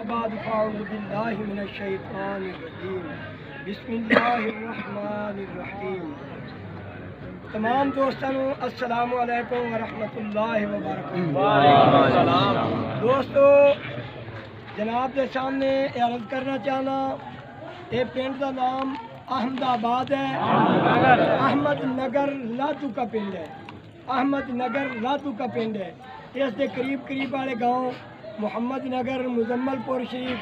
बाद फ़अऊज़ु बिल्लाहि मिनश शैतानिर रजीम बिस्मिल्लाहिर रहमानिर रहीम। तमाम दोस्तों अस्सलामु अलैकुम व रहमतुल्लाहि व बरकातहू। दोस्तों जनाब के सामने अर्ज़ करना चाहना, ये पिंड का नाम अहमदाबाद है। अहमद नगर लातू का पिंड है। अहमद नगर लातू का पिंड है। इसके करीब करीब वाले गांव मोहम्मद नगर, मुजम्मलपुर शरीफ,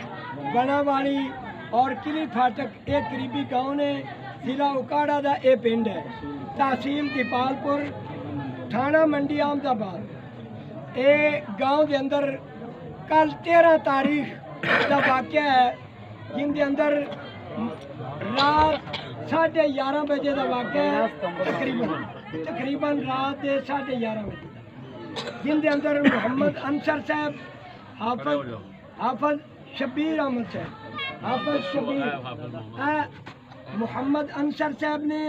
बनावाड़ी और किली फाटक एक करीबी गांव ने। जिला उकाड़ा का यह पिंड है। तहसील दीपालपुर, थाना मंडी अहमदाबाद। ये गांव के अंदर कल 13 तारीख का वाक़या है, जिनके अंदर रात 11:30 बजे का वाक़या है। तकरीबन रात के 11:30 बजे, जिनके अंदर मोहम्मद अंसर साहब, हाफज शबीर अहमद साहब, हाफज शबीर मोहम्मद अंसर साहब ने,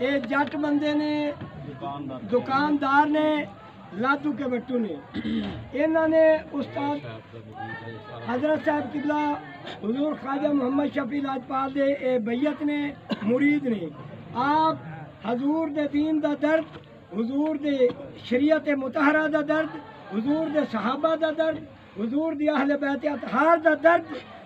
ये जट बंदे ने, दुकानदार ने, लातू के बट्टू ने, इन्होंने उस्ताद हजरत साहब किबला हुजूर ख्वाजा मोहम्मद शफी लाजपाल दे बैयत ने, मुरीद ने। आप हजूर दे दीन दा दर्द, हुजूर दे शरीयत मुतहरा दा दर्द, हुजूर दे सहाबा दा दर्द, हुजूर दी अहले बैत अतहार दा दर्द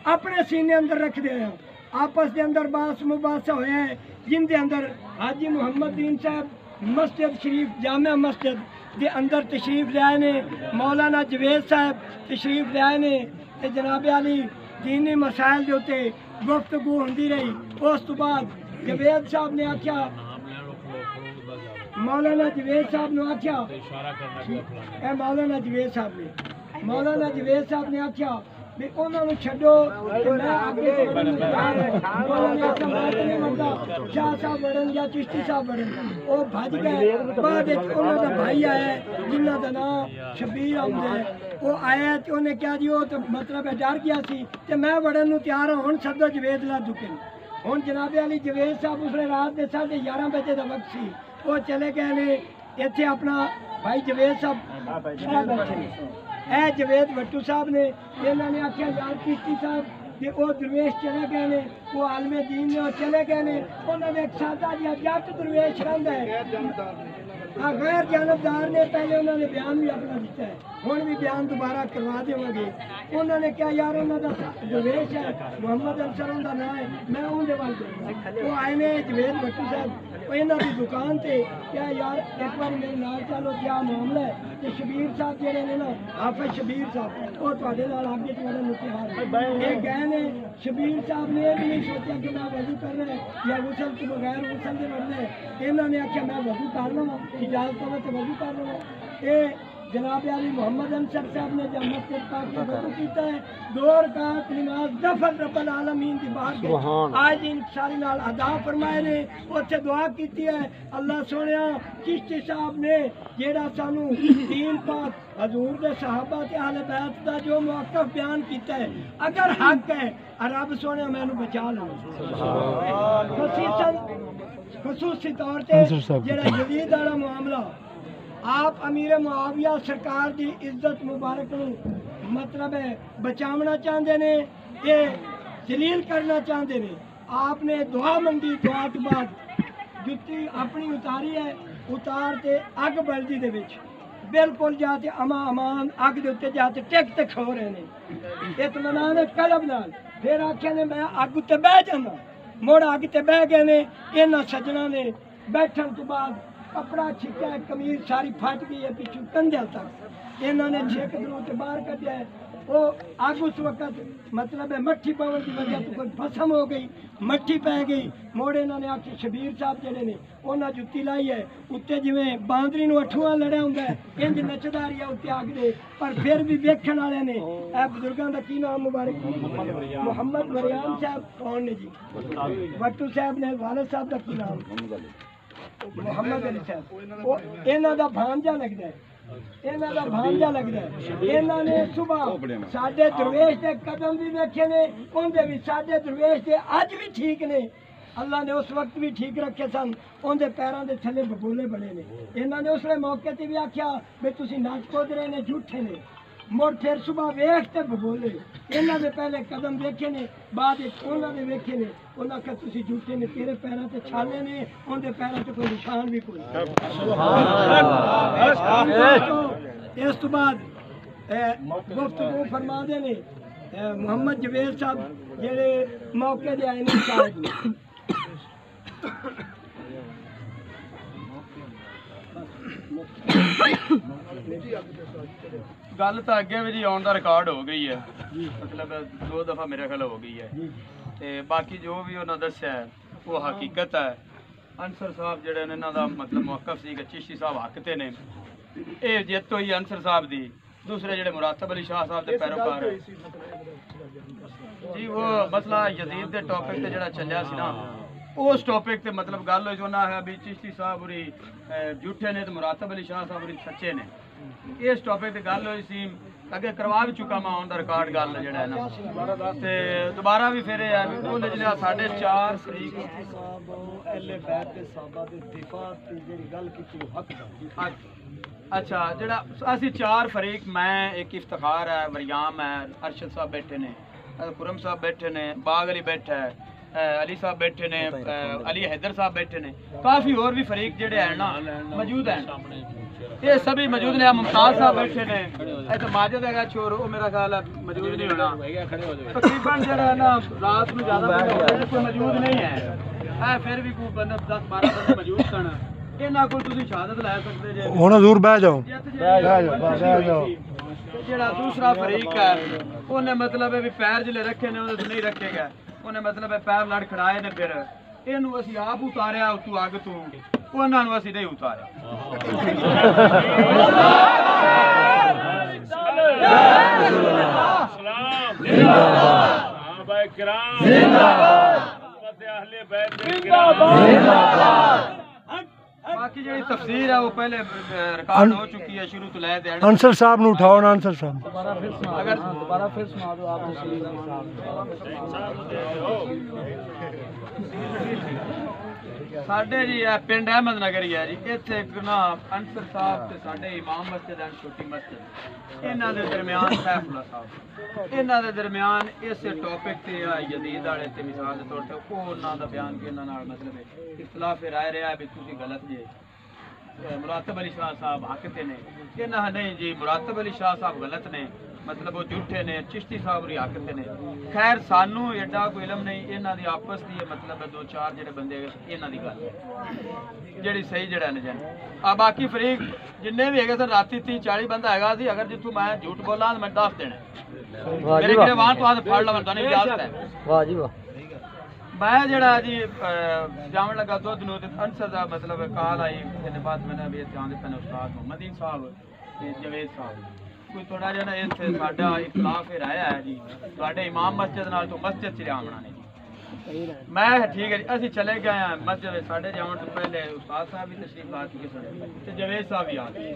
अपने सीने अंदर रखते हैं। आपस के अंदर बास मुबासा होया है, जिनके अंदर हाजी मोहम्मद दीन साहब मस्जिद शरीफ जामिया मस्जिद के अंदर तशरीफ लियाए ने। मौलाना जवेद साहब तशरीफ लियाए ने ते जनाब अली दीनी मसाइल के उत्ते गुफ्तगू होंदी रही। उस तो बाद जवेद साहब ने आख्या, मौलाना जवेद साहब ने आख्या, मौलाना जवेद साहब ने आख्या भी उन्होंने छड्डो ते मैं आगे शाह साहब बढ़न या चिश्ती साहब बढ़न। वो भज गए। बाद उन्होंने भाई आया जिन्हों का नाम शबीर अहमद है। वो आया तो उन्हें क्या जी, वो तो मतलब है डर गया सी ते मैं बढ़न नूं तैयार हूँ। हुण सदो जवेद ला चुके हैं। हुण जनाबे अली जवेद साहब उसने रात के 11:30 बजे का वक्त सी, वो चले गए ने। इत्थे अपना भाई जवेद साहब है, जवेद भट्टू साहब ने, इन्होंने आख्या यार चिश्ती साहब कि वो दरवेश चले गए ने, वो आलमे दीन ने चले गए ने। उन्होंने एक सादा जिहा जट दरवेश रंग है, गैर जानबदार ने। पहले उन्होंने बयान भी अपना दिता है, हुण भी बयान दोबारा करवा देवांगे। उन्होंने क्या यार उन्होंने दरवेश है मोहम्मद अंसर उनका नाम है, मैं उनके वाल वो आए ने जवेद भट्टू साहब इन्हों की दुकान से। क्या यार एक बार मेरे नाल चलो, क्या मामला है? तो शबीर साहब जोड़े ने ना, हाफिज शबीर साहब, वो तुहाडे नाल आगे चलने तैयार ये गए ने। शबीर साहब ने भी नहीं सोचा कि मैं वजू करना है या गुसल के बगैर गुसल के बढ़ना है। इन्होंने आख्या मैं वजू कर लवां, इजाजत हो तो वजू कर लवां। ये जनाब अली मोहम्मद अंसर साहब ने जब मस्जिद पाक में वजू किया है, 2 रकात नमाज दफल रब्बुल आलमीन की बात आज इन सारी नाल अदा फरमाए ने। उत्थे दुआ की है अल्लाह सोनिया चिश्ती साहब ने जेड़ा सानू दीन पाक हजूर दे सहाबा ते अहले बैत दा जो मौक़िफ़ बयान किया है, अगर हक है रब सोनिया मैनू बचा लो। खसूसी तौर पर जेड़ा यजीद वाला मामला, आप अमीर मुआविया सरकार की इज्जत मुबारक नूं मतलब है बचावना चाहते ने, ये जलील करना चाहते ने। आपने दुआ मंगी, दुआ के बाद जुत्ती अपनी उतारी है, उतार के अग बलदी दे विच बिल्कुल जाते अमान अग के उत्ते जाते टिक ते खो रहे हैं इत्मीनान कलब नाल। फिर आख्या ने मैं अग उत्ते बह जाना, मुड़ अग ते बह गए ने। इन्हां सज्जना ने बैठन तो बाद कपड़ा छिका है, कमीज सारी फट गई है पिछू कंधे तक। इन्होंने छेक दरों से बाहर कटिया है। वो अग उस वक्त मतलब है मट्ठी पावन की वजह तो कोई भस्म हो गई, मट्ठी पै गई। मोड़ इन्होंने आके शबीर साहब जड़े ने उन्हें जुत्ती लाई है उत्ते, जिमें बांदरी नूं अठुआ लड़िया होंदा है इंज नचदा रही है उत्ते अग दे। पर फिर भी वेखण वाले ने बुजुर्गों का की नाम मुबारक मोहम्मद वरियाम साहब कौन ने जी, भट्टू साहब ने, वालिद साहब का की नाम मोहम्मद अली साहब। इन्हों का भांजा लगता है, इन्हों का भांजा लगता है। इन्होंने सुबह साडे दरवेश के कदम भी वेखे ने, उनके भी साडे दरवेश के अज भी ठीक ने। अल्लाह ने उस वक्त भी ठीक रखे सन, उनके पैरों के थले बबूले बने ने। इन्होंने उसले मौके पर भी आख्या भी तुसीं नच कुद रहे ने, झूठे ने। मुड़ फिर सुबह वेखते भगोले इन्हां दे पहले कदम वेखे ने बाद उन्हां दे वेखे ने उन्हां का तुसी झूठे ने तेरे पैरों ते छाले ने उनके पैरों ते कोई निशान भी कोई इस तो बाद गुफ्तगू फरमाते ने मोहम्मद जवेद साहब जेड़े मौके दे आए ने शायद गल तो अगे भी जी ऑन द रिकॉर्ड हो गई है, मतलब 2 दफ़ा मेरे ख्याल हो गई है। ते बाकी जो भी उन्होंने दस्या है वो हकीकत है। अंसर साहब जेड़े इन्हों का मतलब मौकफ सी चिश्ती साहब हकते ने, ये जित हुई अंसर साहब दी। दूसरे जेड़े मुरातब अली शाह साहब के पैरोकार जी, वो मसला यजीद के टॉपिक से जोड़ा चलिया सी ना, उस टॉपिक से मतलब गल हुई उन्हें है भी चिश्ती साहब उरी झूठे ने तो मुरातब अली शाह साहब उरी सच्चे ने। इस टॉपिक से गल हुई सी, अगे करवा भी चुका मैं ऑन द रिकॉर्ड गल जड़ा है ना, ते दोबारा भी फिर उन्हें जिन्हें 4.5 फरीक अच्छा जड़ा असी 4 फरीक, मैं एक इफ्तिखार है, वरियाम है, अरशद साहब बैठे ने, खुरम साहब बैठे ने, बाग अली बैठा है, अली साहब बैठे ने, अली हैदर साहब बैठे ने, काफ़ी और भी फरीक जेडे हैं ना मौजूद हैं, ये सभी मौजूद ने। मुमताज साहब बैठे ने, ऐसे माजिद है छोर, वो मेरा ख्याल है मौजूद नहीं होना, तकरीबन जरा है ना रात में ज़्यादा कोई मौजूद नहीं है, फिर भी कोई बंदा 10-12 बंदे मौजूद सन। इन्हों को तुम शहादत लै सकते जे हुण हजूर बह जाओ। जेड़ा दूसरा फरीक है उन्हें मतलब है भी पैर जिले रखे ने उन्हें नहीं रखे गए, उन्हें मतलब है पैर लड़ खड़ाए ने, फिर इनू असी आप उतारिया उतू अग तू, उन्होंने असी नहीं उतारिया। बाकी जी तफसीर है वो पहले रिकॉर्ड हो चुकी है, शुरू तो लै देना। अंसर साहब ने उठाओ ना, अंसर साहब अगर दोबारा फिर सुना दो आप। साढ़े जी है पिंड अहमद नगर ही है जी, इतने ना अंसर साहब ते साढ़े इमाम मस्जिद है, छोटी मस्जिद, इन्हों के दरम्यान सैफुल्ला साहब, इन्हों के दरम्यान इस टॉपिक से यजीद वाले ते मिसाल के तौर पर वो उन्हों का बयान कि उन्होंने मतलब इख्तलाफ राय रहा है भी तुम गलत जे मुरातब अली शाह साहब हकते ने, इन्हें नहीं जी मुरातब अली शाह साहब गलत ने, मतलब वो झूठे ने, चिश्ती साहब भी हकते ने। खैर सानू एडा कोई इलम नहीं, इन्हों की आपस की मतलब 2-4 जो बंदे इन्हों की गल जी सही जड़ा ने जन आ, बाकी फरीक जिन्ने भी है सर राती 30-40 बंदा है, अगर जितों मैं झूठ बोला तो मैं दस देना मेरे गिरवान तो फड़ लवन तो इजाजत है। वाह जी वाह। मैं जड़ा जी जावन लगा दुध नूं ते अंसर दा मतलब कॉल आई, उसके बाद मैंने भी इत्थे आंदे पैने उस्ताद मोहम्मद दीन साहब ते जवेद साहब, कोई थोड़ा जिहा ना इत्थे साडा इख्तलाफ आया है जी तुहाडे इमाम मस्जिद नाल तो मस्जिद च आमना ने। मैं ठीक है जी, असीं चले गए हैं मस्जिद, साढ़े जावन तो पहले उस्ताद साहब भी तशरीफ ला चुके सन ते जवेद साहब भी आ गए।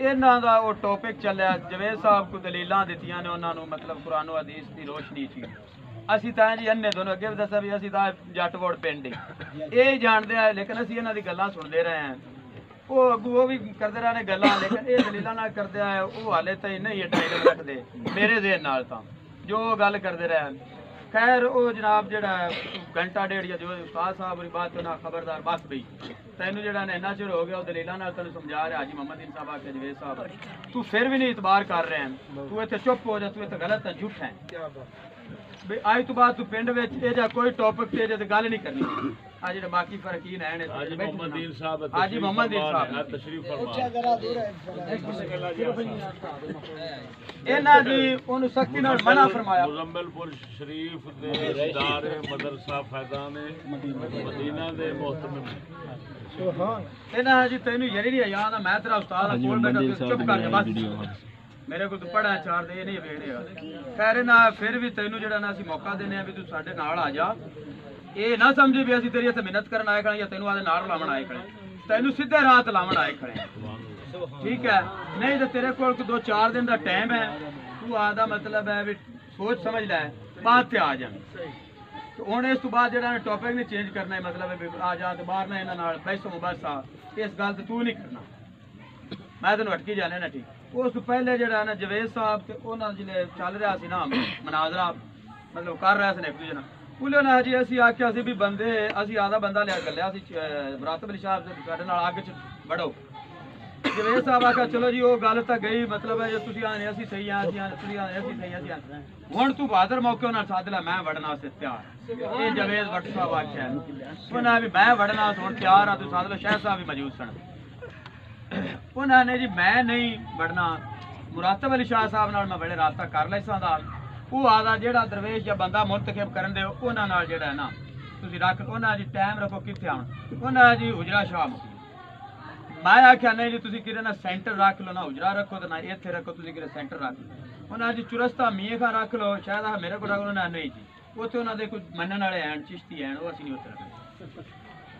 इन्हां दा वो टॉपिक चलिया, जवेद साहब को दलीलां दित्तियां ने उन्हां नूं, मतलब कुरान व हदीस दी रोशनी च। असी तो जी अन्ने दोनों अगे भी दसा भी असी तो जट वोट पिंड ये जानते हैं, लेकिन असी इन्हों की गल्लां सुनते रहे हैं, वो अगू वो भी करते रहे गल्लां, लेकिन ये दलीलां नाल करते आए वो हाले तक नहीं एडा इलम रखते मेरे देन नाल तां जो गल करते रहे। खैर वो जनाब जड़ा घंटा डेढ़ या जो उस्ताद साहब की बात ना खबरदार बस बई तैनू जड़ा इन्ना चिर हो गया, वो दलीलां नाल तैनूं समझा रहा हाजी मोहम्मद दीन साहब आके जवेद साहब तू फिर भी नहीं इतबार कर रहे हैं, तू इत्थे चुप हो जा, तू इत्थे गलत है, झूठ है भाई। आज तो बाद तू पिंड विच ये जा कोई टॉपिक ते जे गल नहीं करनी। आज जेडे बाकी फरकीन हैं हाजी मोहम्मद दीन साहब तशरीफ फरमा इन्हां दी ओनु सख्ती नाल मना फरमाया। मुजम्मलपुर शरीफ दे इदारे मदरसा फैजान मदीना दे मोहतरम सुभान इन्हां जी तैनू यरी नहीं याद है, मैं तेरा उस्ताद कोल बैठा चुप कर जा बस, मेरे को तो पढ़ा 4 दे नहीं वेड़े। खैर ना फिर भी तेनू जड़ा ना असीं मौका देने भी तू साडे नाल आ जा, ये ना समझी भी असीं तेरी इत्थे मिन्नत करन आए खड़े या तेनू आदे नाल लावन आए खड़े, तेनू सीधे रात लावन आए खड़े, ठीक है। नहीं तो तेरे कोल 2-4 दिन का टाइम है, तू आदा मतलब है भी सोच समझ लै बाद ते आ जा। तो हुण इस तो बाद जड़ा टॉपिक नहीं चेंज करना है, मतलब है आ जा तो बाहर ना इन्हां नाल बहसो मुबहसा इस गल ते तू नहीं करना, मैं तेनू अटकी जाने ना, ठीक। उस तो पहले जड़ा ना जवेद साहब ते उन्हां जिले चल रहा सी ना मनाजरा मतलब कर रहे थे एक दूजे नाल उन्होंने ना जी असी आख्या सी भी बंदे असी आधा बंदा लिया कर लिया मुरातब अली साहब साडे नाल अग च बढ़ो जवेद साहब आख्या चलो जी वो गल तो गई मतलब है जो तुसी आने असी सही हां असी आने तुसी आने असी सही असी आने हुण तू बहादुर मौके उन्हां साध ला मैं वड़ना वास्ते तैयार ये जवेद भट्ट साहब आख्या उन्हां भी मैं वड़ना हुण तैयार हां तू साध लो शाह साहब भी मौजूद सन उन्होंने जी मैं नहीं बढ़ना मुरातब अली शाह साहब नाल मैं बड़े राबता कर लिया दा वो आदा जेड़ा दरवेश या बंदा मुंतखब करन दे उन्हां नाल जेड़ा है ना तुसी रख उन्हां जी टाइम रखो कित्थे आउण उन्हां जी हुजरा शाह मुकी मैं आख्या नहीं जी तुसी किरे ना सेंटर रख लो ना हुजरा रखो तो ना इत्थे रखो तुसी किरे सेंटर रख लो उन्हां जी चुरस्ता मियां खां रख लो शायद मेरे को रख लो ना नहीं जी उत्थे उन्हां दे कुछ मनण वाले हैं चिश्ती हैं वो असीं नहीं उत्थे रखदे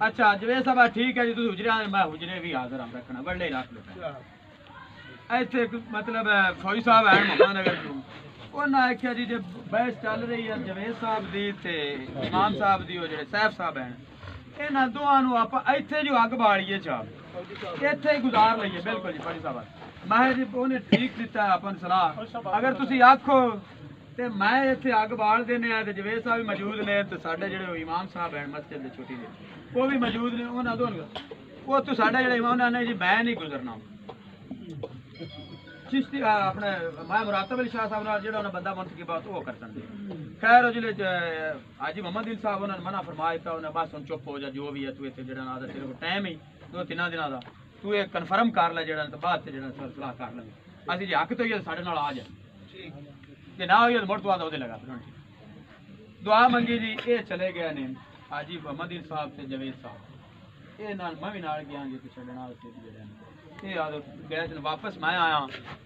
अच्छा जवेद साहब ठीक है जी तुम हुजरे मैं हुजरे भी हाजिर हम रखना बड़े रख लो इतने मतलब फौजी साहब है मोहम्मद नगर उन्हें आख्या जी जब बहस चल रही है जवेद साहब दी ते इमाम साहब दी वो जेडे साहब साहब हैं इन्हां दोवां नूं आपां इत्थे जो अग बाड़ीए चाह इत्थे ही गुजार लईए बिल्कुल जी फौजी साहब मैं जी उन्हें ठीक दिता है अपन सलाह अगर तुसी आखो ते मैं इत्थे अग बाल देने आ ते जवेद साहब भी मौजूद ने ते साडे जेडे इमाम साहब हैं मस्जिद दे छोटी दे वो भी मौजूद ने उन्हां दोनों वो तो साडा जेड़ा इमाम ने जी मैं नहीं गुजरना चिश्ती अपने मैं मुरातब अली शाह साहब नाल जेड़ा उन्हें बंदा मुंतखब बात वो कर सकदे खैर जिले हाजी मोहम्मद दिन साहब उन्होंने मना फरमाया था उन्हें बस चुप हो जा जो भी है तू इत्थे जेड़ा ना तेरे को टाइम ही 2-3 दिनां दा तू ये कन्फर्म कर ले जेड़ा ते बाद जेड़ा सलाह कर ले असी जी हक तो ये साडे नाल आ जा ठीक जे ना होई तो मुड़ तो आदा ओदे लगा दुआ मंगी जी ये चले गए ने हाजी मोहम्मद दिन साहब ते जवेद साहब ये नाल मैं भी नाल गया जी पिछले नाल से जेड़ा ये आदो गए वापस मैं आया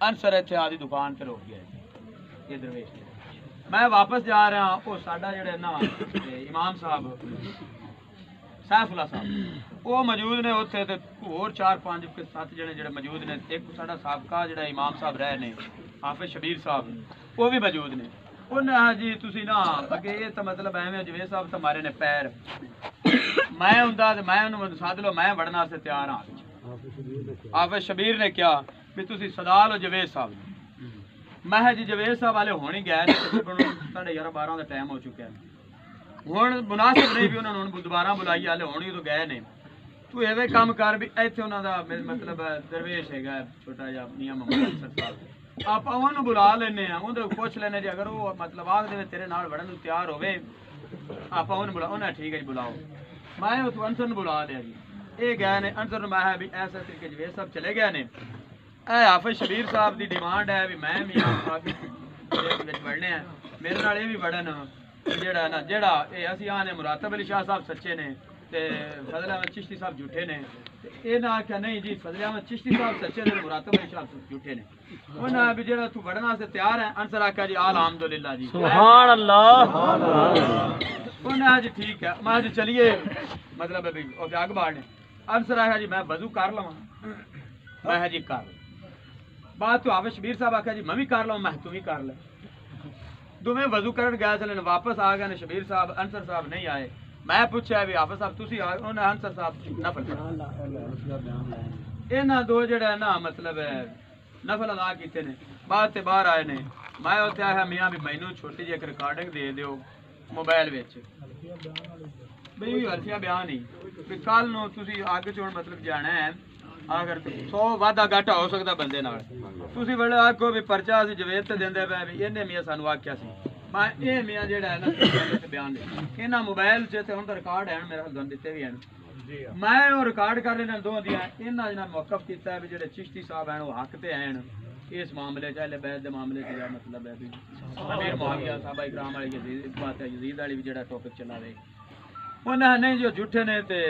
अनसर इत्थे आदी दुकान ते रोक गया ये दरवेश मैं वापस जा रहा वो साडा जेड़ा ना इमाम साहब सैफुल्ला साहब वो मौजूद ने उत्थे ते होर 4-5-7 जने जेड़े मौजूद ने एक साडा साबका जेड़ा इमाम साहब रहे ने हाफिज शबीर साहब वो भी मौजूद ने उन्हें जी तुसी ना अगे ये तो मतलब एवं जवेद साहब तो मारे ने पैर मैं हुंदा ते मैं उन्होंने सद लो मैं वड़न वास्ते तैयार हाँ हाफिज शबीर ने कहा भी तुसी सदा लो जवेद साहब मैं जी जवेद साहब वाले होने ही गए 11:30 का टाइम हो चुका है हुण मुनासिब नहीं भी उन्होंने दोबारा बुलाई हाले होनी तो गए ने तू एवे काम कर भी इत्थे उन्हां दा मतलब दरवेश हैगा छोटा जिहा मियां मोहम्मद साहब आप उन्होंने बुला लेने उन्हें पुछ लेने जी अगर वो मतलब आख दे तेरे नाल वड़न नूं तैयार होवे आप उन्हें बुला उन्हें ठीक है जी बुलाओ मैं उस अंसर नूं बुला लिया जी ये गए ने अंसर मैं है भी ऐसे तरीके जवेद साहब चले गए ने हाफिज शबीर साहब की डिमांड है भी मैं मियां साहब वड़ने हैं मेरे नाल ये भी वड़न जेड़ा ना जेड़ा ये असीं आने मुरातब अली शाह साहब सच्चे ने ते फजल अहमद चिश्ती साहब झूठे ने ये ना आख्या नहीं जी फजल अहमद चिश्ती साहब सच्चे ने मुरातब अली शाह झूठे ने उन्हें भी जेड़ा तू वड़न वास्ते तैयार है अंसर आख्या जी अल्हम्दुलिल्लाह जी सुभान अल्लाह उन्हें जी ठीक है मैं जी चलिए मतलब अभी अग बाढ़ने अंसर आया जी मैं वजू कर लवां मैं जी कर बात तो हाफिज शबीर साहब आख्या जी मैं भी कर लवां मैं तू भी कर ले दोवें वजू करन गए चले वापस आ गए ने शबीर साहब अंसर साहब नहीं आए मैं पूछा भी हाफिज साहब तुसी आए उन्होंने अंसर साहब नफल इन्हां दो जेड़ा ना मतलब नफल अदा कीते ने बाद ते बाहर आए ने मैं उत्थे आया मियां भी मैनू छोटी जी एक रिकॉर्डिंग दे दिओ मोबाइल विच भी हल्फिया बयान ही भी कल नूं तुसी अग चोण मतलब जाना है अगर 100 वाधा घाटा हो सकता बंदे नाल तुसी बड़े आखो भी पर्चा असीं जवेद ते देंदे पे भी इन्हें मियां सानू आख्या सी मैं ये मियां जेड़ा है ना बयान दे इन्हां मोबाइल च ते हुण रिकॉर्ड है मेरे हल दित्ते भी हैं मैं वो रिकॉर्ड कर लेना दो दियां इन्हां जिन्हां मौकफ कीता है भी जेड़े चिश्ती साहब हैं वो हक ते हैं इस मामले च अहले बैत दे मामले च मतलब है भी अमीर मुआविया साहबा इकराम वाली यजीद बात है यजीद वाली भी जेड़ा टॉपिक चला रहे उन्हें नहीं जो झूठे ने ते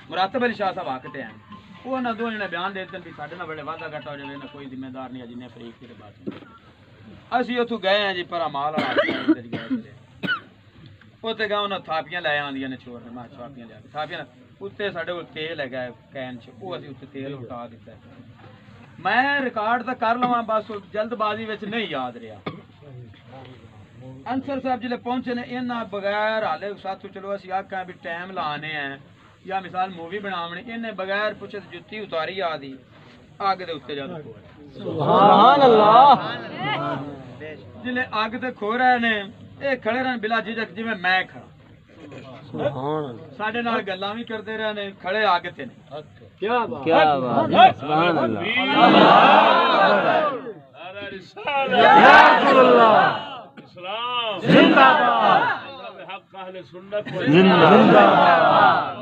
मुरातब अली शाह साहब हक ते हैं वो ना दो जने बयान देते भी साढ़े ना बड़े वादा घाटा हो जाए ना कोई जिम्मेदार नहीं है जिन्हें फरीक के बात असी उतों गए हैं जी पर माल उत्ते गए उन्हें थापियां लै आंदियां ने चोर ने थापियां लिया थापियां उत्ते साढ़े कोल तेल है कैन च वो असी उत्ते तेल उठा दिता मैं रिकॉर्ड तो कर लवां बस जल्दबाजी में नहीं याद रहा अंसर साहब जिले पहुंचे ने इन्हें बगैर हाले साथू चलो असी आख्या भी टाइम लाने हैं या मिसाल मूवी बनावनी इन्हें बगैर पुछे जुत्ती उतारी आ दी अग दे उत्ते जद सुभान अल्लाह जिले अग ते खो रहे ने ये खड़े रहन बिला झिझक जिवें मैं खड़ा साडे नाल गल्लां भी करते रहे ने खड़े अग ते ने क्या बात सुभान अल्लाह नारा रिसालत या रसूल अल्लाह इस्लाम जिंदाबाद हक अहले सुन्नत जिंदाबाद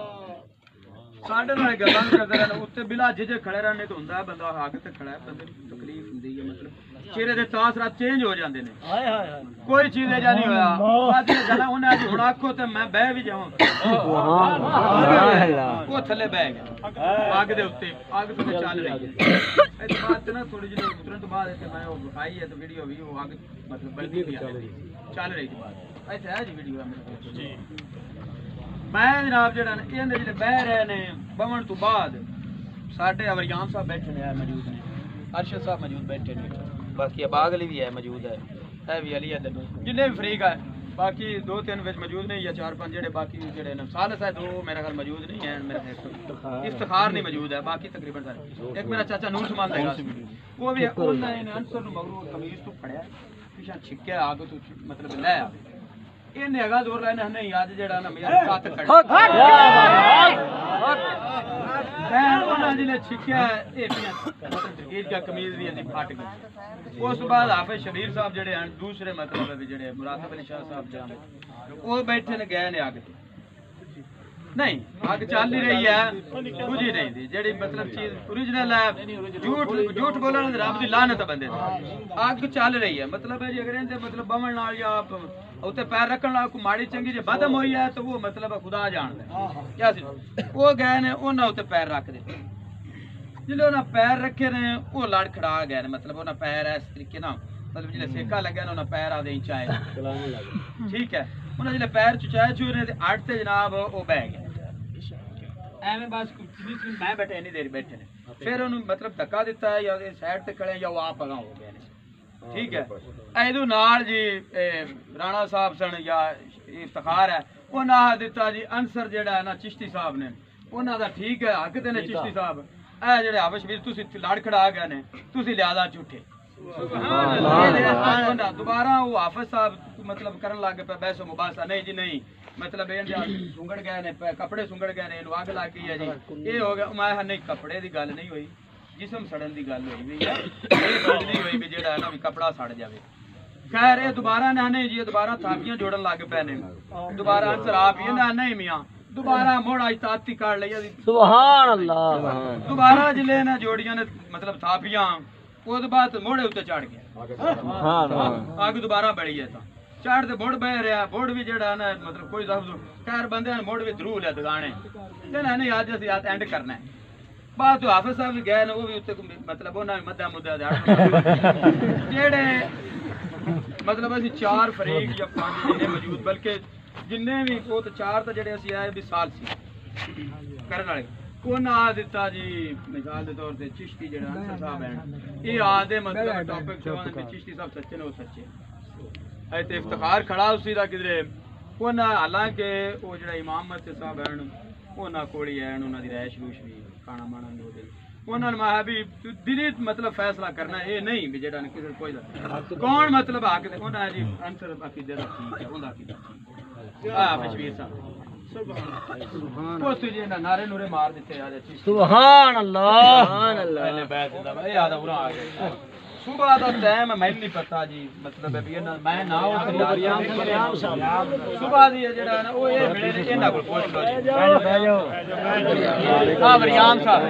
साडे नाल गल्लां भी करते रहे उत्ते बिला झिझक खड़े रहने तो हुंदा बंदा अग ते खड़ा है बंदे नूं तकलीफ हुंदी है मतलब चेहरे दे तासरात चेंज हो जाते हैं कोई चीज ऐसा नहीं होया बाद में गला उन्हें आज हुण आखो ते मैं बह भी जावां वो थले बह गया आग दे उत्ते आग तो चल रही है इस बात ना थोड़ी जी उतरन तो बाद मैं वो दिखाई है तो वीडियो भी वो आग मतलब बल्कि भी चल रही थी बात ऐसा है जी वीडियो जी मैं जनाब जेड़ा ने इहदे जेड़े बह रहे ने बवन तो बाद साडे अवरियाम साहब बैठे ने मौजूद ने अरशद साहब मौजूद बैठे ने बाकी बागली भी है मौजूद है भी अली है जिन्हें भी फरीक है बाकी 2-3 विच मौजूद नहीं या 4-5 जेडे बाकी जेडे ने सालस है 2 मेरा ख्याल मौजूद नहीं है मेरा इफ्तिखार नहीं मौजूद है बाकी तकरीबन सारे एक मेरा चाचा नूर समान देगा वो भी उन्होंने अंसर नु मगरू कमीज तो फड़या पिछा छिक्या आग तो मतलब ले आ इन्हें अगा जोर लेना नहीं आज जेड़ा ना मेरा साथ खड़ा मैं उन्होंने जिले छिक्या ए मतलब ईद का कमीज भी ऐसी फट गई उस बाद हाफिज शबीर साहब जेड़े हैं दूसरे मतलब जेड़े मुराद अली शाह साहब जाने वो बैठे ने गए ने आगे नहीं आग चल ही रही है कुछ ही नहीं थी जेड़ी मतलब चीज ओरिजिनल है झूठ बोलने रब दी लानत बंदे आग चल रही है मतलब है जी अगर इनसे मतलब बमन नाल या उत्ते पैर रखन ला को माड़ी चंगी जे बदम होई है तो वो मतलब खुदा जानदा क्या सी वो गए ने उन्हां उत्ते पैर रख दे जिले उन्हां पैर रखे ने वो लड़ खड़ा गए ने मतलब उन्हां पैर इस तरीके ना मतलब जिले सेका लगे ने उन्हां पैर आदे इंचाए ठीक है उन्हां जिले पैर चुचाए छुरे ते आठ ते जनाब वो बह गए एवें बस मैं बैठे इन्नी देर बैठे ने फिर उन्होंने मतलब धक्का दिता है या साइड ते खड़े या वो आप अगा हो गए ने ठीक है ऐदू नाल जी राणा साहब सन या इफ्तिखार है उन्हें दिता जी अंसर जेड़ा है ना चिश्ती साहब ने उन्हों का ठीक है हक ते ने चिश्ती साहब ए जेड़े हाफिज शबीर तुसी लड़ खड़ा गए ने तुसी लिहाजा झूठे दोबारा वो हाफिज साहब मतलब करन लग पे बहसो मुबासा नहीं जी नहीं मतलब सुंगड़ गए ने कपड़े सुंगड़ गए ने अग लग गई है जी ये हो गया मैं नहीं कपड़े की गल नहीं हुई जिसम सड़न की गल हुई है नहीं हुई भी जेड़ा है ना भी कपड़ा सड़ जाए खैर ये दोबारा ने नहीं जी दोबारा थापियां जोड़न लग पे ने दोबारा अंसर आप ये ना नहीं मियां दोबारा मोड़ आज ताती काट लिया सुभान अल्लाह दोबारा जिले ने जोड़ियां ने मतलब थापियां उसके बाद मोड़े उत्ते चढ़ गया आग दोबारा बढ़ी है चढ़ ते मुड़ बह रहा मुड़ भी जेड़ा ना मतलब कोई खैर बंदे ने मुड़ भी धरू लिया दगाने नहीं अज असीं एंड करना है बाद तो हाफिज साहब भी गए वो भी उत्ते मतलब उन्होंने मद्दा मुद्दा जेड़े मतलब असीं 4 फरीक या 5 जिन्ने मौजूद बल्कि जिन्ने भी वो तो 4 तो जेड़े असीं आए भी साल सी करन वाले उन्हें आ दिता जी मिसाल के तौर पर चिश्ती जेड़ा अंसर साहब हैं ये आदे मतलब टॉपिक जवान पे चिश्ती साहब सच्चे ने वो सच्चे ऐसे इफ्तिखार खड़ा उसी दा किधरे उन्हें हालांकि वो जेड़ा इमाम मस्जिद साहब हैं उन्हें कोड़ी है उन्होंने दी रैश रूश भी खाना माना दो दिन उन्होंने मैं भी दिली मतलब फैसला करना ये नहीं भी जेड़ा किसी कोई कौन मतलब हक दे उन्हें जी अंसर अकीदे दा ठीक है उनका अकीदा हाफिज शबीर साहब उस जी नारे नूरे मार दिते यार सुभान अल्लाह सुभान अल्लाह पहले बैठ दा भाई आदा पूरा आ गया सुबह का टाइम मैं नहीं पता जी मतलब है भी मैं ना सुबह दी जेड़ा ना वो ये मिले ने इना को पूछ लो जी बैठ जाओ हां वरियाम साहब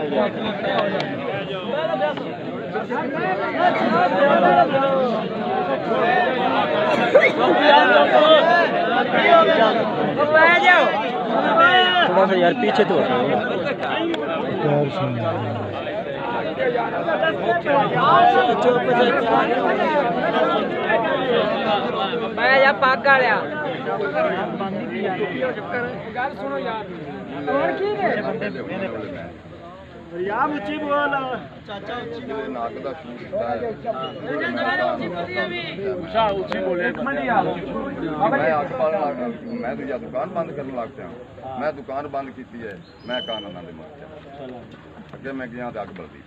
बैठ जाओ थोड़ा सा यार पीछे तो मैं या पाका लिया गल सुनो यार और की ने यार उच्ची बोल चाचा उच्ची नाक दा शूट कीता है उषा उच्ची बोले मैं अस्पताल मैं तो या दुकान बंद करने लग पिया मैं दुकान बंद की है मैं कान ना दे मर अगे मैं गया तो अग बलदी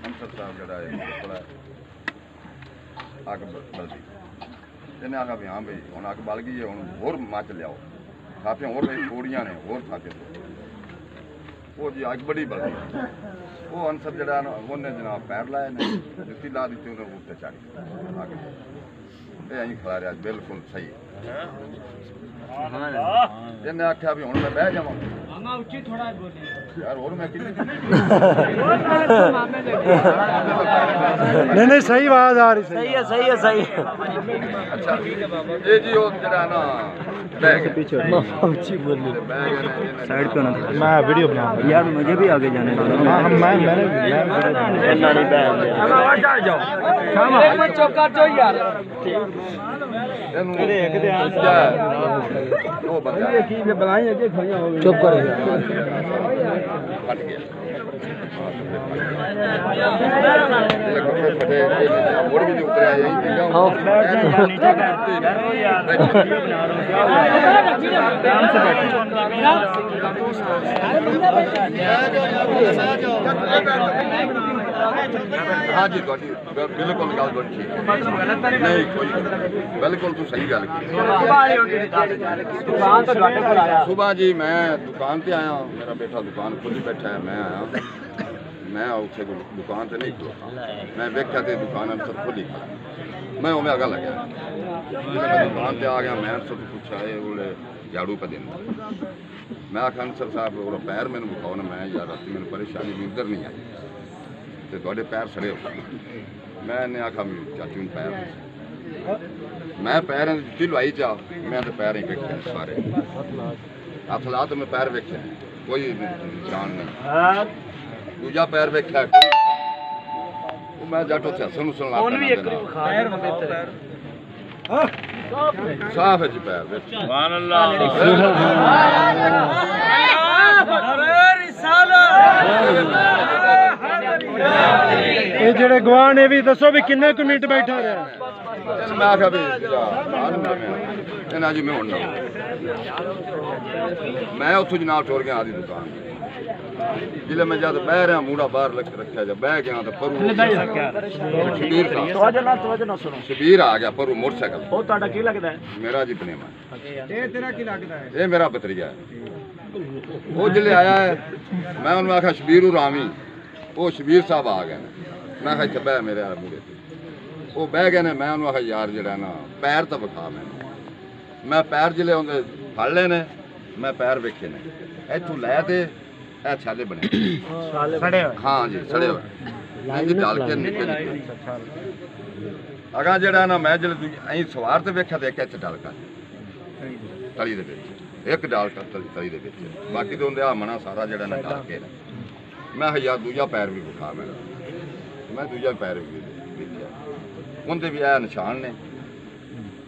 ਅੰਸਰ ਸਾਹਿਬ ਜਿਹੜਾ ਹੈ ਬੜਾ ਅੱਗ ਬਲਦੀ ਇਹਨੇ ਆਖਿਆ ਵੀ ਹਾਂ ਬਈ ਹੁਣ ਅੱਗ ਬਲ ਗਈ ਹੈ ਹੁਣ ਹੋਰ ਮੱਚ ਲਿਆਓ ਥਾਪੀਆਂ ਹੋਰ ਥੋੜੀਆਂ ਨੇ ਹੋਰ ਥਾਪੇ ਉਹ ਜੀ ਅੱਗ ਬੜੀ ਬਲਦੀ ਉਹ ਅੰਸਰ ਜਿਹੜਾ ਨਾ ਉਹਨੇ ਜਨਾਬ ਪੈਰ ਲਾਏ ਨੇ ਜੁੱਤੀ ਲਾ ਦਿੱਤੀ ਉਹਨੇ ਉੱਤੇ ਚੜ੍ਹ ਗਈ ਅੱਗ ਇਹ ਐਂ ਖੜਾ ਰਿਹਾ ਬਿਲਕੁਲ ਸਹੀ ਇਹਨੇ ਆਖਿਆ ਵੀ ਹੁਣ ਮੈਂ ਬਹਿ ਜਾਵਾਂ ਮਾਮਾ ਉੱਚੀ ਥੋੜਾ ਬੋਲੀ यार और मैं कितनी नहीं सही आवाज आ रही अच्छा ये जी वो जरा ना बैग पीछे साइड पे ना मैं वीडियो बना यार मुझे भी आगे जाने दो। चुप करो फट गया और भी उतर आया हाँ जी बिल्कुल गल ठीक नहीं कोई बिल्कुल तू सही गल की सुबह जी मैं दुकान पे आया मेरा बेटा दुकान खुद ही बैठा है मैं आया मैं उसे दुकान से नहीं खलोता मैं वेख्या तो दुकान अंसर खुद ही खड़ा मैं उमें अगा लग्या मैं दुकान पे आ गया मैं अंसर पूछा ये बोले झाड़ू पे देना मैं आखा अंसर साहब वो पैर मैंने विखाओ ना मैं यार रात मैंने परेशानी इधर नहीं आई तो थोड़े पैर सड़े हो मैंने आखा चाचू ने पैर मैं पैर जुत्ती लवाई जा मैं तो पैर ही वेखे सारे हथ ला तो मैं पैर वेखे कोई निशान नहीं दूजा पैर वेख्या मैं जट उसे हसन हुसन ला साफ है जी पैर सुभान अल्लाह ये जेड़े गवाह ने भी दसो भी किन्ने कु मिनट बैठा रहा मैं आखा भी जी मैं हूं मैं उतो जनाब टोर गया आदि दुकान जिले मैं जब बह रहा मूड़ा बाहर रखा जब बह गया तो परू शबीर आ गया परू मोटरसाइकिल मेरा जी पनेमा ये मेरा भतरीजा है वो जिले आया है मैं उन्होंने आखा शबीर रामी वो शबीर साहब आ गए मैं आखा इतने बह मेरे मूड़े वो बह गए ने मैं उन्होंने आखा यार जरा ना पैर तो विखा मैं पैर जिले उन्हें फड़ ले ने मैं पैर वेखे ने इतों लै दे छाले बने हाँ जी सड़े हुए डाल के निके अगा जरा ना मैं जल्द अं सवार तो वेख्या तो एक इतने डालका तली दे एक डालका तली दे बाकी तो उन्हें आ मना सारा जरा ना डाल के मैं यार दूजा पैर भी विखा मैं दूजा पैर भी देखा उनके भी आ निशान ने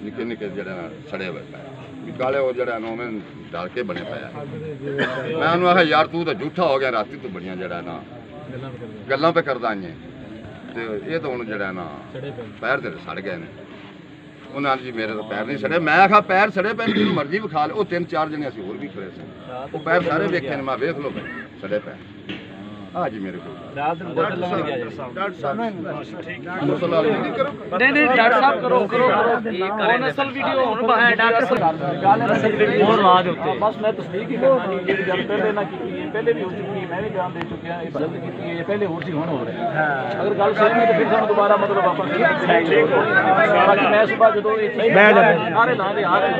निके निके जरा सड़े हुए पैर काले वो जरा नो में डाल के बने पाया मैं उन्होंने आखा यार तू तो झूठा हो गया राती तू बड़िया जरा ना गल्लां पे करदा आइए तो ये तो हूँ जरा ना पैर तेरे सड़ गए ने उन्होंने जी मेरे तो पैर नहीं सड़े मैं आखा पैर सड़े पे जिन्होंने मर्जी विखा ले वो 3-4 जने असीं होर भी खड़े थे वो पैर सारे वेखे ने मैं वेख लो सड़े पैर हाँ जी मेरे को बस मैं तस्दीक ही करना पहले ना की पहले भी हो चुकी मैं भी जान दे चुका है जल्द की पहले हो सी होने हो रहा है अगर गल सही है तो फिर हम दोबारा मतलब वापस मैं सुबह जो सारे ला दे आ रहे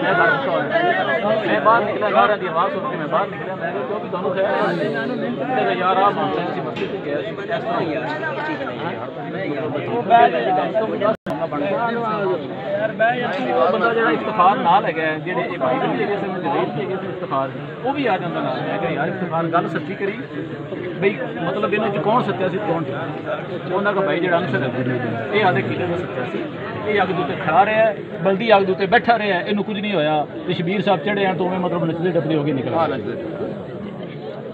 मैं बाहर निकला सारे की आवाज़ सुन के मैं बाहर निकला मैं क्योंकि दोनों खैर यार आप मस्जिद गया इस तरह बंदा जो इफ्तार नाल है जेडे भाई इफ्तार वो भी आ जाता नाल यार इफ्तार गल सच्ची करी बई मतलब इन्हों कौन सत्या सी कौन उन्होंने का भाई जो अंसर है ये आदे किले का सत्या सी ये अग दूते खड़ा रहा है बल्दी अग दूते बैठा रहा है इनू कुछ नहीं होया तो शबीर साहब चढ़े हैं तो उन्हें मतलब नचते टपदे हो गए निकल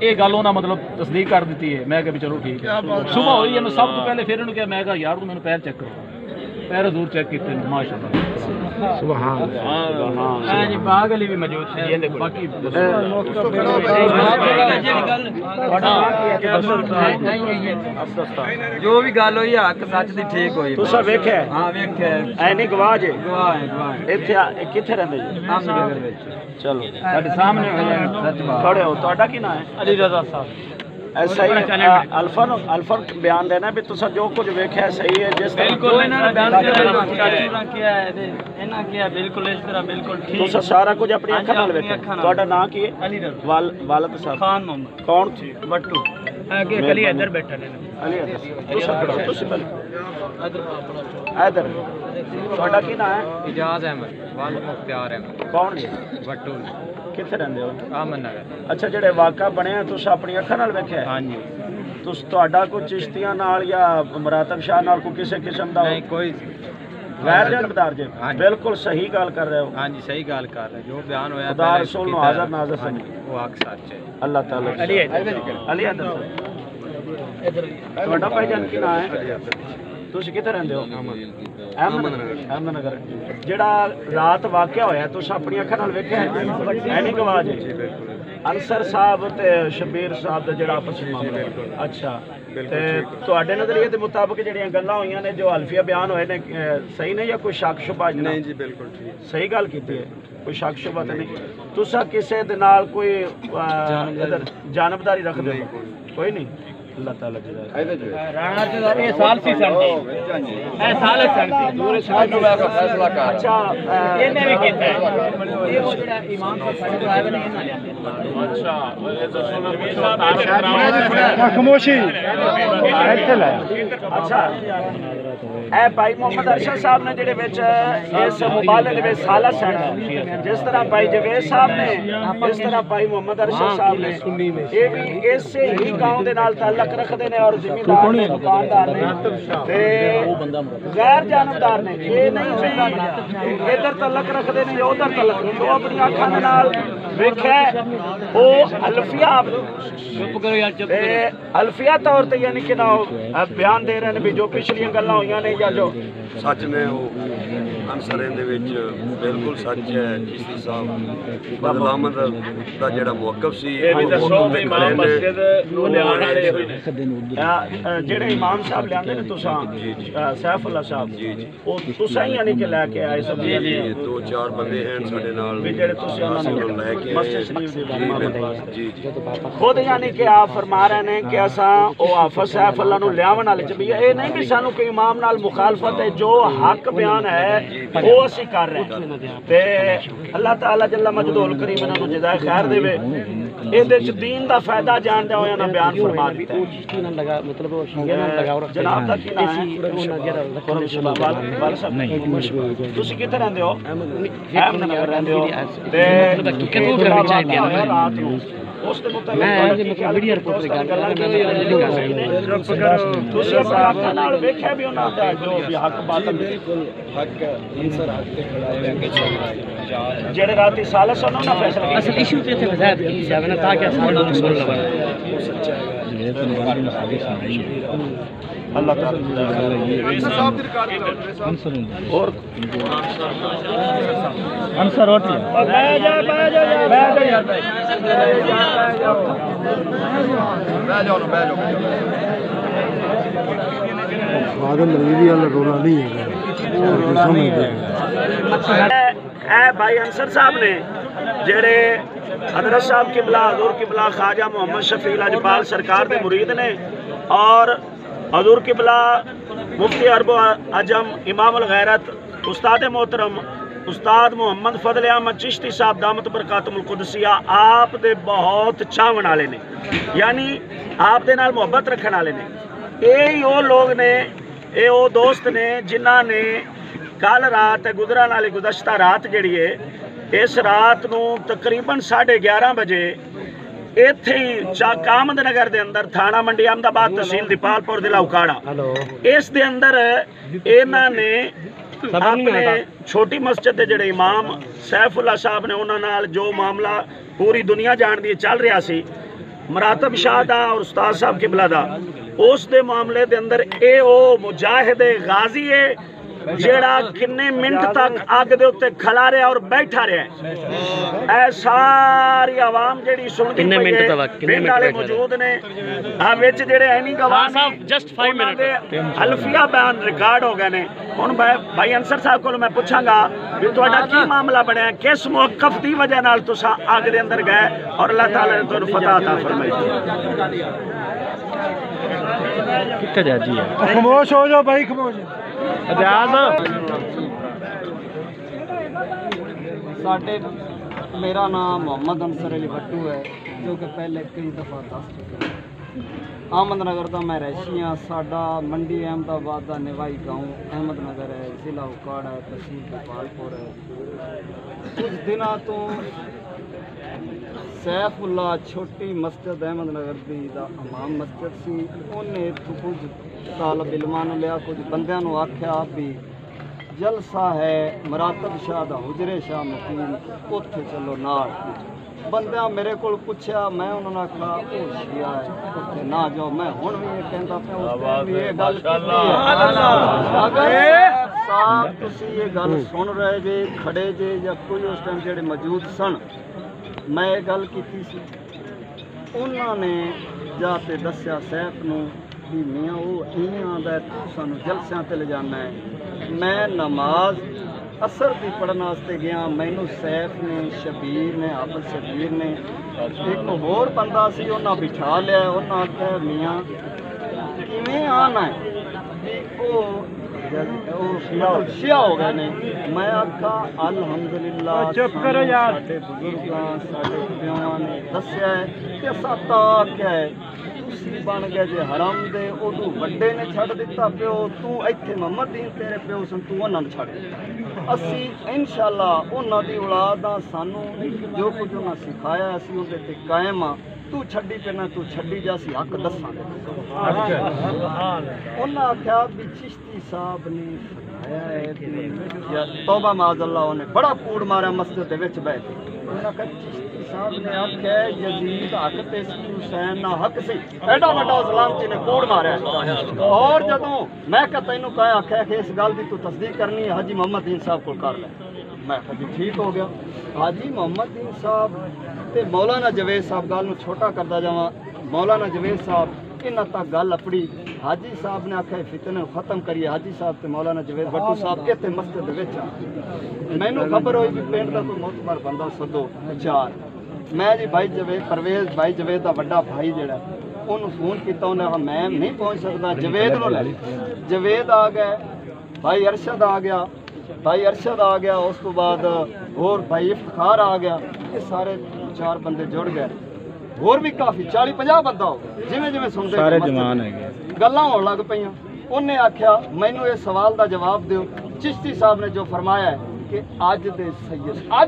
ये गल उन्हें मतलब तस्दीक कर दी है मैं कहा भी चलो ठीक है सुबह हुई है मैं सब तो पहले फिर इन्होंने कहा मैं कहा यार तू मैंने पैर चेक करो पैर हजूर चेक किए माशाअल्लाह सुभान हाँ जी बाग अली भी मौजूद थे ये देखो बाकी जो भी गल हुई हक सच दी ठीक हुई तुसा वेख्या हाँ वेख्या ऐ नहीं गवाह जे गवाह है गवाह है इत्थे किथे रहंदे जी रामनगर विच चलो साडे सामने होया सच बात खड़े हो ਤੁਹਾਡਾ ਕੀ ਨਾਮ ਹੈ अली रजा साहब ऐसा ही अल्फन बयान देना भी तुसा जो कुछ वेख्या सही है जिस तरह बिल्कुल इन्होंने बयान किया है इन्हां किया बिल्कुल इस तरह बिल्कुल ठीक तुसा सारा कुछ अपनी अखां नाल वेख्या ਤੁਹਾਡਾ नाम की है अली रजा वालिद साहब खान मोहम्मद कौन थी बट्टू आगे कली इधर बैठा ने अली तुसा खड़ो तुसी पहले इधर ਤੁਹਾਡਾ ਕੀ ਨਾਮ ਹੈ इजाज अहमद वालिद मुख्तियार अहमद कौन जी बट्टू किथे रहंदे हो अहमद नगर अच्छा ਜਿਹੜੇ ਵਾਕਾ ਬਣਿਆ ਤੁਸੀਂ ਆਪਣੀ ਅੱਖਾਂ ਨਾਲ ਵੇਖਿਆ हाँ जी ਤੁਸੀਂ ਤੁਹਾਡਾ ਕੋਈ ਚਿਸ਼ਤੀਆਂ ਨਾਲ ਜਾਂ ਮਰਾਤਬ ਸ਼ਾਹ ਨਾਲ ਕੋਈ ਕਿਸੇ ਕਿਸਮ ਦਾ नहीं कोई ਗੈਰ ਜਾਣਬਦਾਰ ਜੇ हाँ जी। ਬਿਲਕੁਲ ਸਹੀ ਗੱਲ ਕਰ ਰਹੇ ਹੋ हाँ जी सही गल कर रहे जो बयान होया खुदा रसूल नु हाज़िर नाज़िर हाँ समझ। जी वो हक सच है अल्लाह ताला अली अली ਤੁਹਾਡਾ ਭਾਈਜਾਨ ਕੀ ਨਾਮ ਹੈ ਤੁਸੀਂ ਕਿੱਥੇ ਰਹਿੰਦੇ ਹੋ ਅਹਿਮਦਨਗਰ ਜਿਹੜਾ ਰਾਤ ਵਾਕਿਆ ਹੋਇਆ ਤੁਸੀਂ ਆਪਣੀ ਅੱਖਾਂ ਨਾਲ ਵੇਖਿਆ ਹੈ ਨਹੀਂ ਗਵਾਹ ਜੀ ਅਨਸਰ ਸਾਹਿਬ ਤੇ ਸ਼ਬੀਰ ਸਾਹਿਬ ਦਾ ਜਿਹੜਾ ਆਪਸ ਵਿੱਚ ਮਾਮਲਾ ਅੱਛਾ ਤੇ ਤੁਹਾਡੇ ਨਜ਼ਰੀਏ ਦੇ ਮੁਤਾਬਕ ਜਿਹੜੀਆਂ ਗੱਲਾਂ ਹੋਈਆਂ ਨੇ ਜੋ ਹਲਫੀਆ ਬਿਆਨ ਹੋਏ ਨੇ ਸਹੀ ਨੇ ਜਾਂ ਕੋਈ ਸ਼ੱਕ ਸ਼ੁਬਾ ਨਹੀਂ ਜੀ ਬਿਲਕੁਲ ਠੀਕ ਸਹੀ ਗੱਲ ਕੀਤੀ ਹੈ ਕੋਈ ਸ਼ੱਕ ਸ਼ੁਬਾ ਤਾਂ ਨਹੀਂ ਤੁਸੀਂ ਕਿਸੇ ਦੇ ਨਾਲ ਕੋਈ ਜਾਨਬਦਾਰੀ ਰੱਖਦੇ ਹੋ ਕੋਈ ਨਹੀਂ अल्लाह ताला राणा ते ये साल सी संती ए साल संती दूर साल नु का फैसला कर अच्छा इन्हें भी कीता है ये वो जेड़ा इमाम साहब साडे तो आए ने इन्हां लिया अच्छा ये तो सुनो खामोशी ਇੱਥੇ ਲੈ अच्छा ए भाई मोहम्मद अरशद साहब ने जेड़े विच इस मुबाले दे विच साला सैन जिस तरह भाई जवेद साहब ने इस तरह भाई मोहम्मद अरशद साहब ने ये भी इसे ही गांव दे नाल ताल्लुक रखते ने और जिम्मेदार ने दुकानदार ने ते गैर जानबदार ने ये नहीं इधर ताल्लुक रखते ने उधर ताल्लुक जो अपनी अखां दे नाल वेख्या ओ अल्फिया चुप करो यार चुप अल्फिया तौर ते यानी कि ना बयान दे रहे ने भी जो पिछलियां गल्लां होईयां ने या जो सच ने वो अनसरें दे विच बिल्कुल सच है चिश्ती साहब बदल अहमद दा जेड़ा मौकफ सी ये भी दसो भी इमाम मस्जिद नु लियाण वाले होए ने जेड़े इमाम साहब लियांदे ने तुसां सैफुल्ला साहब ओ तुसां ही यानी कि लेके आए सब जी जी दो चार बंदे हैं साडे नाल भी जेड़े तुसीं उन्हां उन्हां लै के मस्जिद शरीफ दी इमामत वास्ते जी जी खुद यानी कि आप फरमा रहे हैं कि असां ओ हाफिज सैफुल्ला नु लियावन वाले च भी ये नहीं कि सानू कोई इमाम नाल मुखालफत है जो हक बयान है वो असी कर रहे हैं ते अल्लाह ताला जल्ला मजदूल करीम इन्हां नु जज़ाए खैर देवे ਇਹਦੇ ਚ ਦੀਨ ਦਾ ਫਾਇਦਾ ਜਾਣਦੇ ਹੋਏ ਨਾ ਬਿਆਨ ਫਰਮਾ ਦਿੱਤਾ ਜਨਾਬ ਦਾ ਕੀ ਨਾਮ ਹੈ ਤੁਸੀਂ ਕਿੱਥੇ ਰਹਿੰਦੇ ਹੋ ਅਹਿਮਦਨਗਰ ਰਹਿੰਦੇ ਹੋ ਤੇ ਕਿਦੋਂ ਕਰਨੀ ਚਾਹੀਦੀ ਹੈ ਰਾਤ ਨੂੰ ਉਸ ਦੇ ਮੁਤਾਬਕ ਮੈਂ ਵੀਡੀਓ ਰਿਪੋਰਟ ਦੀ ਗੱਲ ਤੁਸੀਂ ਆਪਣੇ ਅੱਖਾਂ ਨਾਲ ਵੇਖਿਆ ਵੀ ਉਹਨਾਂ ਦਾ ਜੋ ਵੀ ਹੱਕ ਬਾਤਲ ਬਿਲਕੁਲ ਹੱਕ ਅਨਸਰ ਹੱਕ ਤੇ ਖੜਾ ਹੋਇਆ ਜਿਹੜੇ ਰਾਤੀ ਸਾਲਸ ਉਹਨਾਂ ਦਾ ਫੈਸਲਾ ਕੀਤਾ ਅਸਲ ਇਸ਼ੂ ਤੇ ਇੱਥੇ ਵਜ਼ਾਹਤ ਕੀਤੀ ਜਾਵੇ ਨਾ ਤਾਂ ਕਿ ਸਾਰੇ ਲੋਕ ਸੁਣ ਲਵਣ ਉਹ ਸੱਚਾ ਹੈ अल्लाह और आंसर और रोला नहीं है भाई अंसर साहब ने जेड़े हजरत साहब किबला हजूर किबला ख्वाजा मोहम्मद शफी लाजपाल सरकार के मुरीद ने और हजूर किबला मुफ्ती अरब अजम इमाम अल गैरत उस्ताद मोहतरम उस्ताद मोहम्मद फजल अहमद चिश्ती साहब दामत बरकातुल कुदसिया आप दे बहुत चाहण वाले ने यानी आप दे नाल मुहब्बत रखने वाले ने यही वो लोग ने ये वो दोस्त ने जिन्हां ने कल रात गुजरन वाली गुज़श्ता रात जिहड़ी है इस रात नूं तकरीबन 11:30 बजे इत्थे ही कामद नगर दे अंदर थाना मंडी अहमदाबाद तहसील दीपालपुर जिला उकाड़ा इस दे अंदर इन्हां ने अपने छोटी मस्जिद के जिहड़े इमाम सैफुल्ला साहब ने उन्हां नाल जो मामला पूरी दुनिया जानदी चल रहा सी मरातब शाह दा और उस्ताद साहब किबला दा उस दे मामले दे अंदर ए ओ मुजाहिद गाजी है ਜਿਹੜਾ ਕਿੰਨੇ ਮਿੰਟ ਤੱਕ ਅੱਗ ਦੇ ਉੱਤੇ ਖੜਾ ਰਿਹਾ ਔਰ ਬੈਠਾ ਰਿਹਾ। ਇਹ ਸਾਰੀ ਆਵਾਮ ਜਿਹੜੀ ਸੁਣਦੀ ਕਿੰਨੇ ਮਿੰਟ ਤੱਕ ਪਿੰਡ ਵਾਲੇ ਮੌਜੂਦ ਨੇ ਆ ਵਿੱਚ ਜਿਹੜੇ ਐਨੀ ਗਵਾਹ ਸਾਹਿਬ ਜਸਟ 5 ਮਿੰਟ ਹਲਫੀਆ ਬਿਆਨ ਰਿਕਾਰਡ ਹੋ ਗਏ ਨੇ। ਹੁਣ ਭਾਈ ਅੰਸਰ ਸਾਹਿਬ ਕੋਲ ਮੈਂ ਪੁੱਛਾਂਗਾ ਵੀ ਤੁਹਾਡਾ ਕੀ ਮਾਮਲਾ ਬਣਿਆ, ਕਿਸ ਮੌਕਫ ਦੀ ਵਜ੍ਹਾ ਨਾਲ ਤੁਸੀਂ ਅੱਗ ਦੇ ਅੰਦਰ ਗਏ ਔਰ ਅੱਲਾਹ ਤਾਲਾ ਨੇ ਤੁਹਾਨੂੰ ਫਤਹ ਅਤਾ ਫਰਮਾਈ। ਕਿੱਥੇ ਜਾ ਜੀ ਖਾਮੋਸ਼ ਹੋ ਜਾਓ ਭਾਈ, ਖਾਮੋਸ਼। ਸਾਡੇ मेरा नाम मोहम्मद अंसर अली भट्टू है, जो कि पहले कई दफ़ा दस चुका। अहमदनगर का मैं रैशी हाँ। साडा मंडी अहमदाबाद का निवाई गाँव अहमदनगर है, जिला उकाड़ है, तहसील गोपालपुर है। कुछ दिनों तो सैफुल्ला छोटी मस्जिद अहमदनगर की इमाम मस्जिद सी, उन्हें इतों कुछ तालब इलमां नूं लिया, कुछ बंदियां नूं आख्या भी जलसा है मुरातब शाह दा हुजरे शाह मुकीम, उत्थे चलो नाल। बंदियां मेरे कोल पुछया, मैं उन्होंने आखा वो शिया है उत्थे ना जाओ। मैं हुण भी ये कहंदा पिया, उस टाइम भी ये गल कीती है। अगर साहब तुसी ये गल सुन रहे जे, खड़े जे या कोई उस टाइम जेड़े मौजूद सन, मैं ये गल कीती सी, उन्होंने जाके दस्या सैफ नूं भी मियाँ वो इवें आंदा तू सानू जलसियां ते ले जाना है। मैं नमाज असर की पढ़न वास्ते गया, मैनू सैफ ने, शबीर ने, हाफिज शबीर ने, एक होर बंदा सी, उन्हें बिठा लिया। उन्हें आख्या मियाँ किवें आना है, शिया हो गए ने। मैं आखा अल्हम्दुलिल्लाह साडे बुजुर्गां साडे प्योआं ने दस्या है कि असां तां आख्या है तुसी बन गए जे हराम दे, उदू वड्डे ने छड़ दिता प्यो, तू इत्थे मोहम्मद दीन तेरे प्यो सन, तू उन्हां नूं छड़ दिता। असी इंशाअल्लाह उन्हां दी औलाद आ, सानू जो कुछ उन्हां सिखाया असी उहदे ते कायम आ। तू छड्डी पेना तू छड्डी जा, असी हक दसांगे। उन्हां आख्या भी चिश्ती साहब ने फरमाया है, तौबा माज़अल्लाह, उन्हें बड़ा कूड़ मारा मस्जिद दे विच बैठ के। उन्हें आख्या चिश्ती साहब ने आख्या यजीद हक ते सी, हुसैन ना हक सी, एडा वड्डा इस्लाम जी ने कूड़ मारिया। और जदों मैं कहा तैनूं कहा आख्या कि इस गल दी तू तस्दीक करनी है, हाजी मोहम्मद दीन साहब को कर ले। मैं कहा ठीक हो गया। हाजी मोहम्मद दीन साहब ते मौलाना जवेद साहब गल नूं छोटा करदा जावां, मौलाना जवेद साहब इन्हां तक गल अपड़ी। हाजी साहब ने आख्या फितने खत्म करिए। हाजी साहब ते मौलाना जवेद भट्टू साहब इत्थे मस्जिद दे विच मैनूं खबर होई भी पिंड दा कोई मोतबर बंदा सदो चार। मैं जी भाई जवेद परवेज भाई जवेद दा वड्डा भाई जेड़ा उन्होंने फोन किया, उन्हें कहा मैं नहीं पहुँच सकता, जवेद नूं लै। जवेद आ गए, भाई अरशद आ गया, भाई अरशद आ गया, उस तो बाद और भाई इफ्तिखार आ गया। ये सारे चार बंदे जुड़ गए, होर भी काफ़ी 40-50 बंदा हो गया। जिमें जिमें सुनते सारे जवान है गल्लां होण लग पईयां। उन्हें आख्या मैनू ये सवाल का जवाब दिओ, चिश्ती साहब ने जो फरमाया है कि अज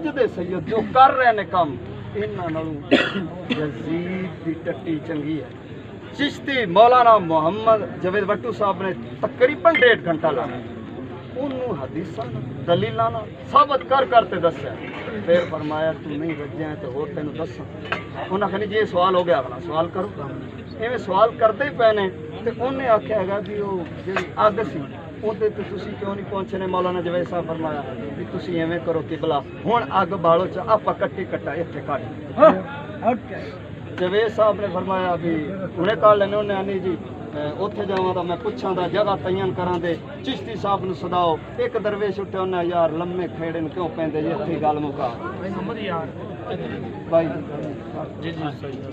दे सैयद जो कर रहे हैं काम, इन्हां नालों यजीद दी टट्टी चंगी है। चिश्ती मौलाना मोहम्मद जवेद भट्टू साहब ने तकरीबन 1.5 घंटा लाया, उन्होंने हदीसां दलीलां साबित करते दस्या। फिर फरमाया तू नहीं रज्या तो होर तेन दसा। उन्हें कहनी जी सवाल हो गया, अगला सवाल करो। इवें सवाल करते ही पे ने। तो उन्हें आख्या है भी वो जी अग सी उहदे ते तुसीं क्यों नहीं पहुंचे ने। मौलाना जवेद साहब फरमाया भी तुसीं एवें करो किबला, हुण अग बालो च आपां कट्टी कट्टा इत्थे कट। जवेद साहब ने फरमाया भी हुणे काल लेने। उन्हें आनी जी उत्थे जावां तां मैं पुछां दा जगह तयन करां दे, चिश्ती साहब नूं सदाओ। एक दरवेश उठे, उन्हें यार लम्मे खेड़े नूं क्यों पैंदे जी, इत्थे गल मुका भाई जी जी।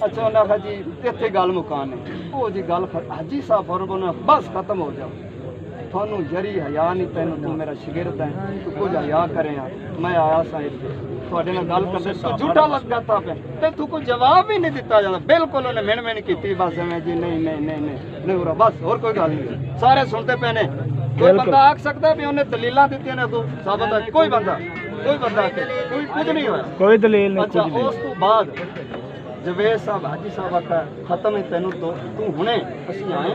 अच्छा उन्हें आखा जी इत्थे गल मुकान है वो जी गल हाजी साहब फौरन बस खत्म हो जाओ, थानू जरी हया नहीं, तेन तू मेरा शिगिरद है, तू कुछ हया करे। मैं आया सा थोड़े नाल गल करदे तू झूठा लग जाता पे ते तू कोई जवाब ही नहीं दिता जाता। बिल्कुल उन्हें मिण की बस एवें जी नहीं नहीं नहीं नहीं नहीं हो बस होर कोई गल नहीं। सारे सुनते पे ने। कोई बंदा आख सकता है भी उन्हें दलीलां दित्तियां ने, साबित कोई बंदा कोई कुछ नहीं होया, कोई दलील नहीं। अच्छा उस तो बाद जवेद साहब हाजी साहब आखा खत्म है तेनू तो तू हुणे असीं आए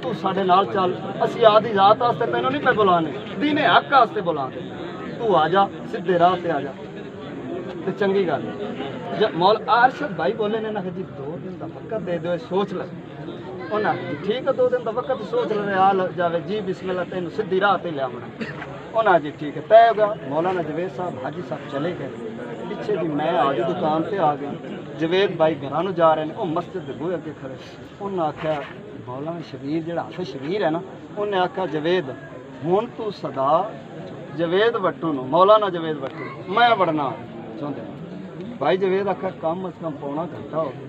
तू साडे नाल चल, असीं आदी जात वास्ते तेनू नहीं पे बुलाने, दीने हक वास्ते बुलाने। तू आ जा सीधे राह पे आ जा ते चंगी गल। मौल अरशद भाई बोले ने ना जी 2 दिन का वक्त दे दो सोच ले। उन्हें ठीक है 2 दिन का वक्त सोच रहे हाल जावे जी बिस्मिल्लाह तेन सीधी राह ते लियावना उन्हें जी ठीक है तय हो गया। मौलाना जवेद साहब हाजी साहब चले गए पिछे जी मैं आज दुकान ते आ गया जवेद भाई घर जा रहे हैं वो मस्जिद के बूहे अगे खड़े उन्हें आख्या मौलाना शबीर जो हाफिज शबीर है ना उन्हें आख्या जवेद हुण तू सदा जवेद भट्टू नूं मौलाना जवेद भट्टू मैं बढ़ना चाहते भाई जवेद आख्या कम अज कम पौना घंटा हो गया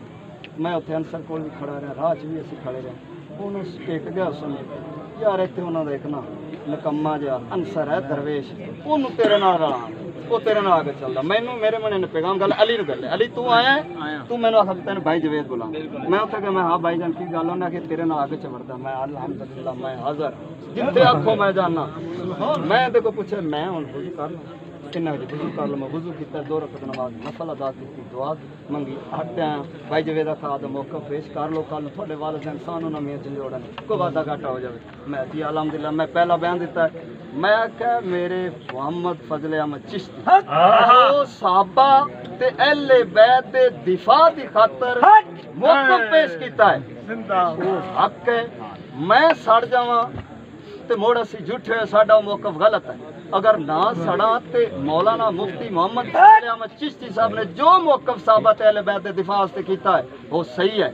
मैं उत्थे अंसर कोल भी खड़ा रहा राह च भी असीं खड़े रहे उन्होंने टेक गया उसने यार इतने उन्होंने एक ना नकम्मा जिहा अंसर है दरवेश उन्होंने तेरे नाल रला वो तेरे नाल आगे चलदा मैनू मेरे मन ने पैगाम गल अली नूं गल अली तू आया तू मैनू आखा तेन भाई जवेद बुला मैं उत्थे गया मैं हाँ भाई जान की गल उन्हें आखिया तेरे नाल आगे चवड़दा मैं अल्हम्दुलिल्लाह मैं हाज़र जिथे आखो मैं जाना मैं देखो पूछे मैं हुण वज़ू कर ला किन्ना बजे वज़ू कर लो मैं वज़ू किया 2 रकात नमाज नफल अदा की दुआ मंगी हटया भाई जवेद आखा आदा मौका पेश कर लो कल थोड़े वालिदैन सानू ना मियां झंजोड़न कोई वादा घाटा हो जाए मैं जी अल्हम्दुलिल्लाह मैं पहला बयान दिता है मैं आख्या मेरे मोहम्मद फजले अहमद चिश्ती जो साहबा ते अहले बैत दे दिफा दी खातर मौका पेश किया है वो हक है मैं सड़ जावां ते मोड़ असी झूठे साडा मौकफ गलत है अगर ना सड़ा ते मौलाना मुफ्ती मोहम्मद फजले अहमद चिश्ती साहब ने जो मौकफ साहबत अहले बैत दे दिफा वास्ते कीता है वो सही है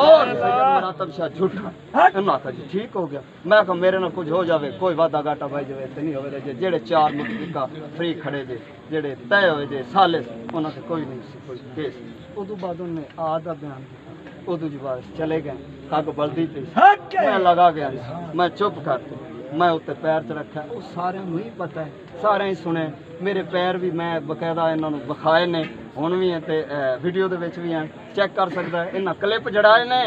और सैयद मुरातब शाह झूठा इन्होंने आखा जी ठीक हो गया मैं आखा मेरे ना कुछ हो जाए कोई वादा घाटा भाई जवेद नहीं होवे जे जेड़े 4 मुतलका फ्री खड़े जे जेड़े तय होए जे सालिस उन्होंने कोई नहीं सी कोई केस उदू बाद उन्हें आदा बयान दिया उदू जी बाद चले गए अग बल्दी थी मैं लगा गया मैं चुप करते मैं उत्ते पैर च रखा वो सारे ही पता है सारे ही सुने मेरे पैर भी मैं बकायदा इन्होंने विखाए ने हुण भी ते वीडियो दे विच भी हैं चेक कर सकता है इन्हें क्लिप जड़ाए ने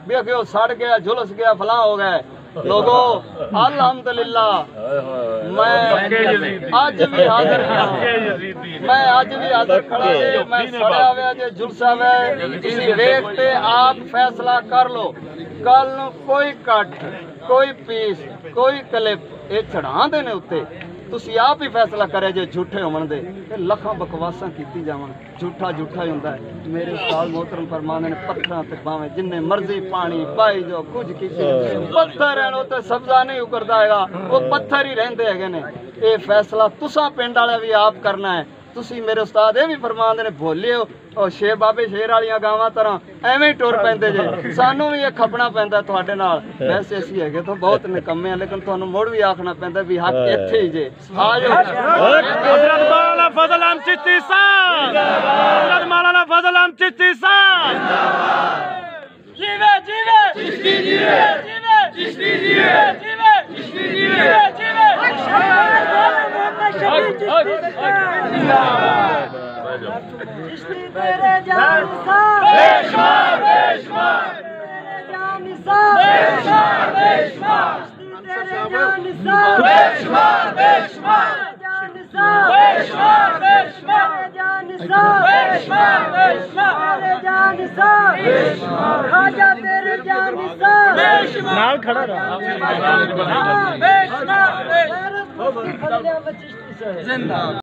भी अगे वो सड़ गया झुलस गया फलां हो गए लोगो अल्हम्दुलिल्लाह मैं आज भी हाजिर मैं आज भी हाजिर खड़ा जे मैं सड़या हुआ जे झुलसा हुआ तुसीं देखते आप फैसला कर लो कल कोई कट कोई पीस कोई क्लिप ये चढ़ा देने उत्ते तुसी आप ही फैसला करे जे झूठे होवन दे लखां बकवासां कीती जावन झूठा झूठा ही हुंदा है मेरे उस्ताद मोहतरम फरमांदे ने पत्थरां ते भावें जिन्ने मर्जी पानी पाई जो कुछ कीते पत्थर है ते सब्जा नहीं उकरदा हैगा वो पत्थर ही रहिंदे हैगे ने ये फैसला तुसां पिंड वाले भी आप करना है तुसी मेरे उस्ताद ये भी फरमांदे ने भोलिओ और शेर बाबे शेर वालियां गावां तरह एवें टुर पैंदे जे सानू भी ये खपना पैंदा तुहाडे नाल वैसे असीं हैगे तो बहुत निकम्मे लेकिन तुहानू मुड़ भी आखना पैंदा भी हक इत्थे ही जे आ जाओ हज़रत मौलाना फजल अहमद चिश्ती साहब हज़रत मौलाना फजल अहमद चिश्ती साहब जीवे जीवे चिश्ती जीवे जीवे चिश्ती जीवे जीवे चिश्ती जीवे जीवे तेरे जान निसार बेशुमार बेशुमार तेरे जान निसार बेशुमार बेशुमार तेरे जान निसार बेशुमार बेशुमार जान निसार बेशुमार बेशुमार जान निसार बेशुमार बेशुमार तेरे जान निसार बेशुमार खाजा तेरे जान निसार बेशुमार नाल खड़ा रहा बेशुमार बेशुमार जिंदा